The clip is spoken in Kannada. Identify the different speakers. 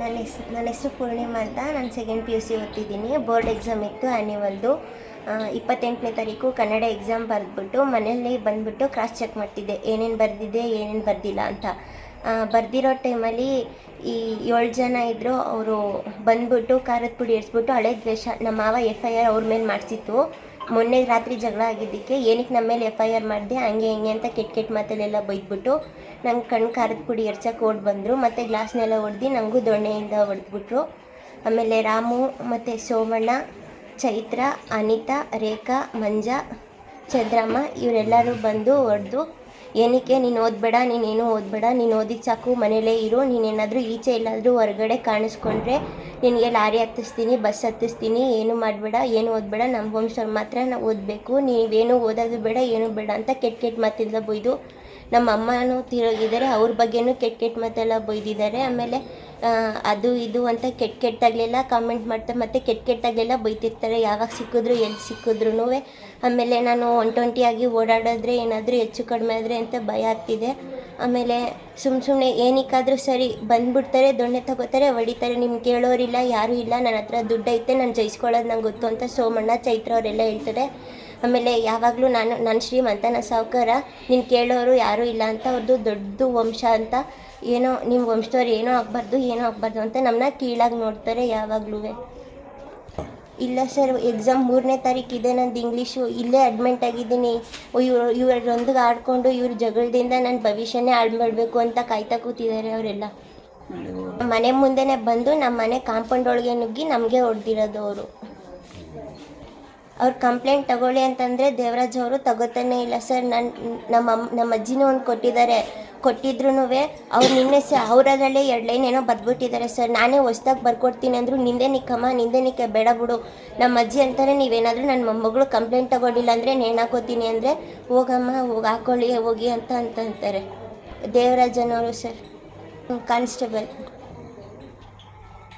Speaker 1: ನನ್ನ ಹೆಸರು ಪೂರ್ಣಿಮಾ ಅಂತ. ನಾನು ಸೆಕೆಂಡ್ PUC ಓದ್ತಿದ್ದೀನಿ. ಬೋರ್ಡ್ ಎಕ್ಸಾಮ್ ಇತ್ತು ಆ್ಯನ್ಯುವಲ್ದು. 28ನೇ ತಾರೀಕು ಕನ್ನಡ ಎಕ್ಸಾಮ್ ಬರೆದ್ಬಿಟ್ಟು ಮನೆಯಲ್ಲಿ ಬಂದುಬಿಟ್ಟು ಕ್ರಾಸ್ ಚೆಕ್ ಮಾಡ್ತಿದ್ದೆ, ಏನೇನು ಬರೆದಿದ್ದೆ ಏನೇನು ಬರೆದಿಲ್ಲ ಅಂತ. ಬರೆದಿರೋ ಟೈಮಲ್ಲಿ ಈ 7 ಜನ ಇದ್ದರು. ಅವರು ಬಂದ್ಬಿಟ್ಟು ಖಾರದ ಪುಡಿ ಏರಿಸ್ಬಿಟ್ಟು ಹಳೆ ದ್ವೇಷ, ನಮ್ಮ ಮಾವ FIR ಅವ್ರ ಮೇಲೆ ಮಾಡಿಸಿತ್ತು. ಮೊನ್ನೆ ರಾತ್ರಿ ಜಗಳ ಆಗಿದ್ದಕ್ಕೆ ಏನಕ್ಕೆ ನಮ್ಮ ಮೇಲೆ FIR ಮಾಡಿದೆ ಹಂಗೆ ಹಿಂಗೆ ಅಂತ ಕೆಟ್ಟ ಮಾತಲ್ಲೆಲ್ಲ ಬೈದ್ಬಿಟ್ಟು ನಂಗೆ ಖಾರದ ಪುಡಿ ಎರ್ಚಕ್ಕೆ ಓಡಿ ಬಂದರು. ಮತ್ತು ಗ್ಲಾಸ್ನೆಲ್ಲ ಹೊಡೆದು ನನಗೂ ದೊಣ್ಣೆಯಿಂದ ಹೊಡೆದ್ಬಿಟ್ರು. ಆಮೇಲೆ ರಾಮು ಮತ್ತು ಸೋಮಣ್ಣ, ಚೈತ್ರ, ಅನಿತಾ, ರೇಖಾ, ಮಂಜಾ, ಚಂದ್ರಮ್ಮ ಇವರೆಲ್ಲರೂ ಬಂದು ಹೊಡೆದು, ಏನಕ್ಕೆ ನೀನು ಓದಬೇಡ, ನೀನೇನು ಓದಬೇಡ, ನೀನು ಓದಿದ್ದು ಸಾಕು, ಮನೇಲೇ ಇರು, ನೀನೇನಾದರೂ ಈಚೆ ಎಲ್ಲಾದರೂ ಹೊರಗಡೆ ಕಾಣಿಸ್ಕೊಂಡ್ರೆ ನಿನಗೆ ಲಾರಿ ಹತ್ತಿಸ್ತೀನಿ, ಬಸ್ ಹತ್ತಿಸ್ತೀನಿ, ಏನು ಮಾಡಬೇಡ, ಏನು ಓದಬೇಡ, ನಮ್ಮ ವಂಶವ್ರು ಮಾತ್ರ ನಾವು ಓದಬೇಕು, ನೀವೇನು ಓದೋದು ಬೇಡ, ಏನು ಬೇಡ ಅಂತ ಕೆಟ್ಟ ಮಾತಿಂದ ಬೈದು. ನಮ್ಮ ಅಮ್ಮನೂ ತೀರೋಗಿದ್ದಾರೆ, ಅವ್ರ ಬಗ್ಗೆನೂ ಕೆಟ್ಟ ಮಾತೆಲ್ಲ ಬೈದಿದ್ದಾರೆ. ಆಮೇಲೆ ಅದು ಇದು ಅಂತ ಕೆಟ್ಟಾಗಲೆಲ್ಲ ಕಾಮೆಂಟ್ ಮಾಡ್ತಾರೆ, ಮತ್ತು ಕೆಟ್ಟಾಗಲೆಲ್ಲ ಬೈತಿರ್ತಾರೆ, ಯಾವಾಗ ಸಿಕ್ಕಿದ್ರು ಎಲ್ಲಿ ಸಿಕ್ಕಿದ್ರೂ. ಆಮೇಲೆ ನಾನು 120 ಓಡಾಡಿದ್ರೆ ಏನಾದರೂ ಹೆಚ್ಚು ಕಡಿಮೆ ಆದರೆ ಅಂತ ಭಯ ಆಗ್ತಿದೆ. ಆಮೇಲೆ ಸುಮ್ಮನೆ ಏನಕ್ಕಾದರೂ ಸರಿ ಬಂದುಬಿಡ್ತಾರೆ, ದೊಣ್ಣೆ ತಗೋತಾರೆ, ಹೊಡಿತಾರೆ, ನಿಮ್ಗೆ ಕೇಳೋರಿಲ್ಲ, ಯಾರೂ ಇಲ್ಲ, ನನ್ನ ಹತ್ರ ದುಡ್ಡು ಐತೆ, ನಾನು ಜಯಿಸ್ಕೊಳ್ಳೋದು ನಂಗೆ ಗೊತ್ತು ಅಂತ ಸೋಮಣ್ಣ, ಚೈತ್ರ ಅವರೆಲ್ಲ ಹೇಳ್ತಾರೆ. ಆಮೇಲೆ ಯಾವಾಗಲೂ ನಾನು ಶ್ರೀಮಂತ, ನಾನು ಸಾಹುಕಾರ, ನೀನು ಕೇಳೋರು ಯಾರೂ ಇಲ್ಲ ಅಂತ, ಅವ್ರದ್ದು ದೊಡ್ಡ ವಂಶ ಅಂತ, ಏನೋ ನಿಮ್ಮ ವಂಶದವ್ರು ಏನೋ ಆಗಬಾರ್ದು ಅಂತ ನಮ್ಮನ್ನ ಕೀಳಾಗಿ ನೋಡ್ತಾರೆ ಯಾವಾಗಲೂ. ಇಲ್ಲ ಸರ್, ಎಕ್ಸಾಮ್ 3ನೇ ತಾರೀಕಿದೆ, ನಂದು ಇಂಗ್ಲೀಷು, ಇಲ್ಲೇ ಅಡ್ಮಿಂಟ್ ಆಗಿದ್ದೀನಿ. ಇವರೊಂದಿಗೆ ಆಡಿಕೊಂಡು ಇವ್ರ ಜಗಳದಿಂದ ನನ್ನ ಭವಿಷ್ಯನೇ ಹಾಳು ಮಾಡಬೇಕು ಅಂತ ಕಾಯ್ತಾ ಕೂತಿದ್ದಾರೆ ಅವರೆಲ್ಲ. ಮನೆ ಮುಂದೆನೇ ಬಂದು ನಮ್ಮ ಮನೆ ಕಾಂಪೌಂಡ್ ಒಳಗೆ ನುಗ್ಗಿ ನಮಗೆ ಹೊಡೆದಿರೋದು ಅವರು. ಅವ್ರು ಕಂಪ್ಲೇಂಟ್ ತಗೊಳ್ಳಿ ಅಂತಂದರೆ ದೇವರಾಜ್ ಅವರು ತಗೋತಾನೆ ಇಲ್ಲ ಸರ್. ನಮ್ಮ ಅಜ್ಜಿನೂ ಒಂದು ಕೊಟ್ಟಿದ್ರು ಅವ್ರು ನಿನ್ನೆ ಅವರಲ್ಲೇ 2 ಲೈನ್ ಏನೋ ಬರೆದ್ಬಿಟ್ಟಿದ್ದಾರೆ ಸರ್. ನಾನೇ ಹೊಸ್ದಾಗಿ ಬರ್ಕೊಡ್ತೀನಿ ಅಂದರು, ನಿಂದೆ ನಿಕ್ಕೆ ಬೇಡ ಬಿಡು. ನಮ್ಮ ಅಜ್ಜಿ ಅಂತಾರೆ, ನೀವೇನಾದರೂ ನನ್ನ ಮೊಮ್ಮಗಳು ಕಂಪ್ಲೇಂಟ್ ತಗೊಂಡಿಲ್ಲ ಅಂದರೆ ನೇಣಾಕೋತೀನಿ ಅಂದರೆ, ಹೋಗಮ್ಮ ಹಾಕೊಳ್ಳಿ ಹೋಗಿ ಅಂತ ಅಂತಾರೆ. ದೇವರಾಜನವರು ಸರ್, ಕಾನ್ಸ್ಟೇಬಲ್.